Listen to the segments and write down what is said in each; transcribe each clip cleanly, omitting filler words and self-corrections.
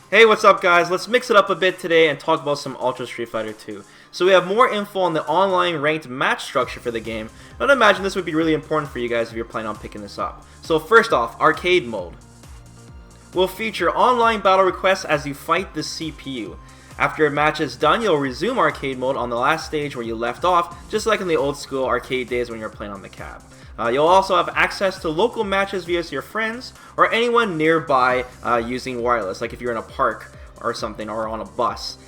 Hey, what's up guys? Let's mix it up a bit today and talk about some Ultra Street Fighter 2. So we have more info on the online ranked match structure for the game. I'd imagine this would be really important for you guys if you're planning on picking this up. So first off, arcade mode will feature online battle requests as you fight the CPU. After a match is done, you'll resume arcade mode on the last stage where you left off, just like in the old school arcade days when you were playing on the cab. You'll also have access to local matches via your friends or anyone nearby using wireless, like if you're in a park or something or on a bus.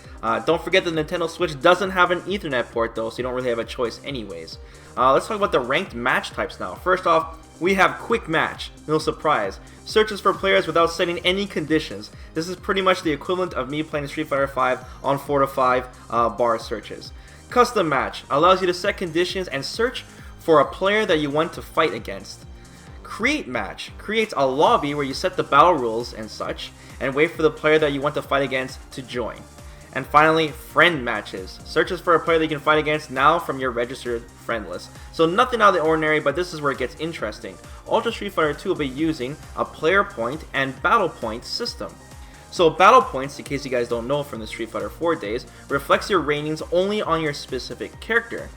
Don't forget the Nintendo Switch doesn't have an Ethernet port though, so you don't really have a choice anyways. Let's talk about the ranked match types now. First off, we have Quick Match, no surprise. Searches for players without setting any conditions. This is pretty much the equivalent of me playing Street Fighter 5 on 4 to 5 bar searches. Custom Match allows you to set conditions and search for a player that you want to fight against. Create Match creates a lobby where you set the battle rules and such, and wait for the player that you want to fight against to join. And finally, Friend Matches. Searches for a player that you can fight against now from your registered friend list. So nothing out of the ordinary, but this is where it gets interesting. Ultra Street Fighter 2 will be using a player point and battle point system. So battle points, in case you guys don't know from the Street Fighter 4 days, reflects your ratings only on your specific character.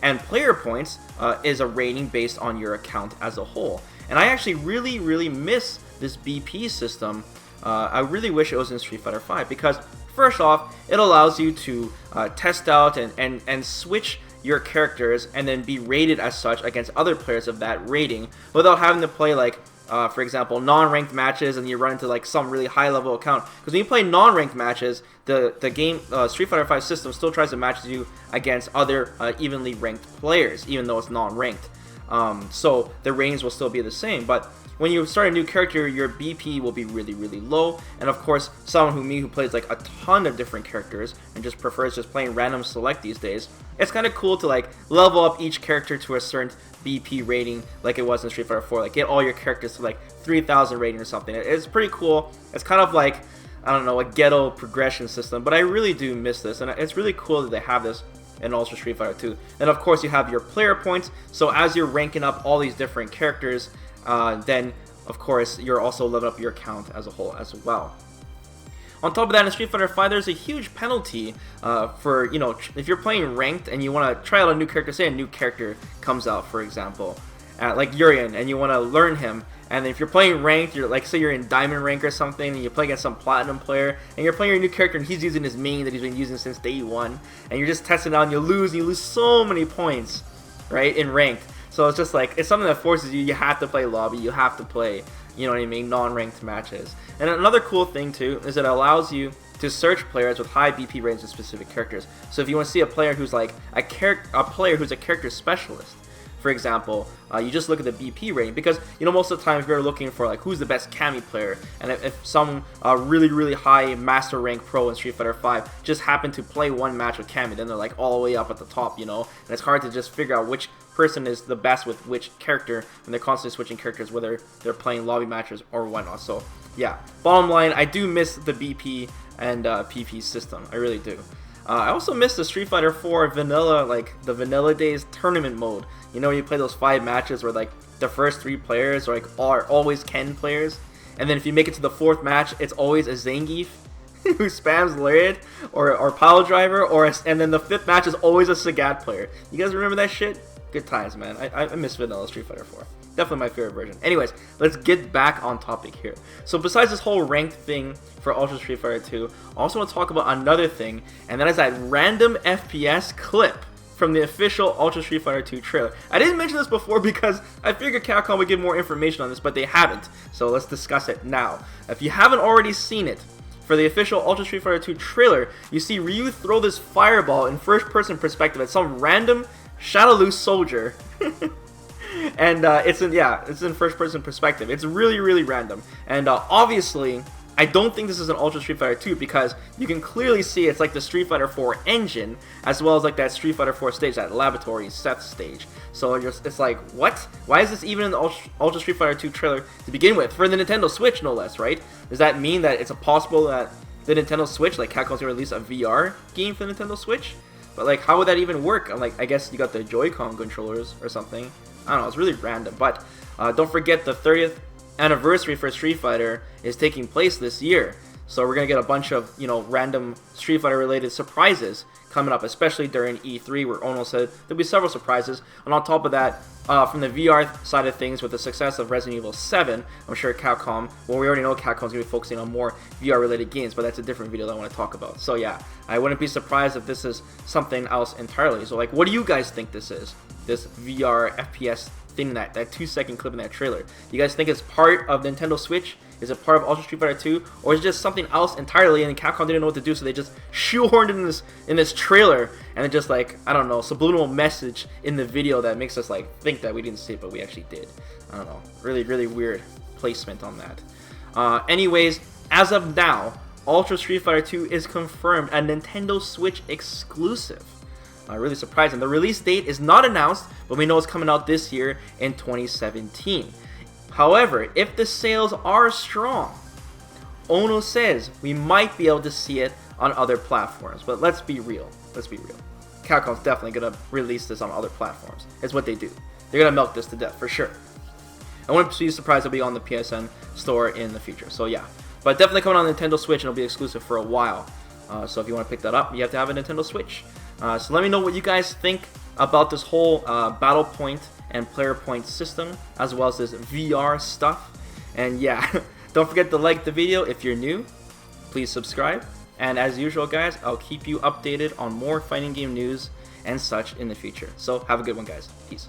And player points is a rating based on your account as a whole. And I actually really miss this BP system. I really wish it was in Street Fighter 5 because first off, it allows you to test out and switch your characters and then be rated as such against other players of that rating without having to play like for example, non-ranked matches and you run into like some really high-level account. Because when you play non-ranked matches, the game Street Fighter 5 system still tries to match you against other evenly ranked players, even though it's non-ranked. So the ratings will still be the same. But when you start a new character, your BP will be really low. And of course, someone who plays like a ton of different characters and just prefers just playing random select these days, it's kind of cool to like level up each character to a certain BP rating like it was in Street Fighter 4. Like get all your characters to like 3,000 rating or something. It's pretty cool. It's kind of like, I don't know, a ghetto progression system. But I really do miss this. And it's really cool that they have this in Ultra Street Fighter 2. And of course you have your player points. So as you're ranking up all these different characters, then of course you're also leveling up your account as a whole as well. On top of that, in Street Fighter 5, there's a huge penalty for, you know, if you're playing ranked and you want to try out a new character, say a new character comes out, for example, like Urian, and you want to learn him, and if you're playing ranked, you're like, say you're in diamond rank or something, and you play against some platinum player, and you're playing your new character, and he's using his main that he's been using since day one, and you're just testing it out, and you lose so many points, right, in ranked. So it's just like, it's something that forces you have to play lobby, you have to play, you know what I mean, non-ranked matches. And another cool thing too is it allows you to search players with high BP ratings of specific characters. So if you want to see a player who's like a player who's a character specialist, for example, you just look at the BP rating, because you know most of the time if you're looking for like who's the best Kami player, and if some really high master rank pro in Street Fighter 5 just happen to play one match with Kami, then they're like all the way up at the top, you know, and it's hard to just figure out which person is the best with which character, and they're constantly switching characters whether they're playing lobby matches or whatnot. So yeah, bottom line, I do miss the BP and PP system. I really do. I also miss the Street Fighter 4 vanilla, like the vanilla days tournament mode. You know, you play those 5 matches where like the first 3 players are always Ken players, and then if you make it to the 4th match, it's always a Zangief who spams Lariat or Pile Driver, and then the 5th match is always a Sagat player. You guys remember that shit? Good times, man. I miss vanilla Street Fighter 4. Definitely my favorite version. Anyways, let's get back on topic here. So besides this whole ranked thing for Ultra Street Fighter 2, I also want to talk about another thing, and that is that random FPS clip from the official Ultra Street Fighter 2 trailer. I didn't mention this before because I figured Capcom would give more information on this, but they haven't. So let's discuss it now. If you haven't already seen it, for the official Ultra Street Fighter 2 trailer, you see Ryu throw this fireball in first-person perspective at some random Shadowloo soldier. And it's in first-person perspective. It's really random. And obviously, I don't think this is an Ultra Street Fighter 2 because you can clearly see it's like the Street Fighter 4 engine, as well as like that Street Fighter 4 stage, that laboratory Seth stage. So it's like, what? Why is this even in the Ultra Street Fighter 2 trailer to begin with? For the Nintendo Switch, no less, right? Does that mean that it's possible that the Nintendo Switch, like Capcom's gonna release a VR game for the Nintendo Switch? But like, how would that even work? Like, I guess you got the Joy-Con controllers or something. I don't know, it's really random. But don't forget the 30th anniversary for Street Fighter is taking place this year. So we're gonna get a bunch of, you know, random Street Fighter related surprises coming up, especially during E3, where Ono said there'll be several surprises. And on top of that, from the VR side of things, with the success of Resident Evil 7, I'm sure Capcom, well, we already know Capcom's gonna be focusing on more VR related games, but that's a different video that I want to talk about. So yeah, I wouldn't be surprised if this is something else entirely. So like, what do you guys think this is? This VR FPS thing, that 2-second clip in that trailer. You guys think it's part of Nintendo Switch? Is it part of Ultra Street Fighter 2, or is it just something else entirely? And Capcom didn't know what to do, so they just shoehorned in this trailer, and it just, like, I don't know, subliminal message in the video that makes us like think that we didn't see it, but we actually did. I don't know, really weird placement on that. Anyways, as of now, Ultra Street Fighter 2 is confirmed a Nintendo Switch exclusive. Really surprising. The release date is not announced, but we know it's coming out this year in 2017. However, if the sales are strong, Ono says we might be able to see it on other platforms. But let's be real. Capcom's definitely going to release this on other platforms. It's what they do. They're going to milk this to death for sure. I wouldn't be surprised it'll be on the PSN store in the future. So yeah, but definitely coming on the Nintendo Switch, and it'll be exclusive for a while. So if you want to pick that up, you have to have a Nintendo Switch. So let me know what you guys think about this whole battle point and player point system, as well as this VR stuff. And yeah, don't forget to like the video if you're new. Please subscribe. And as usual, guys, I'll keep you updated on more fighting game news and such in the future. So have a good one, guys. Peace.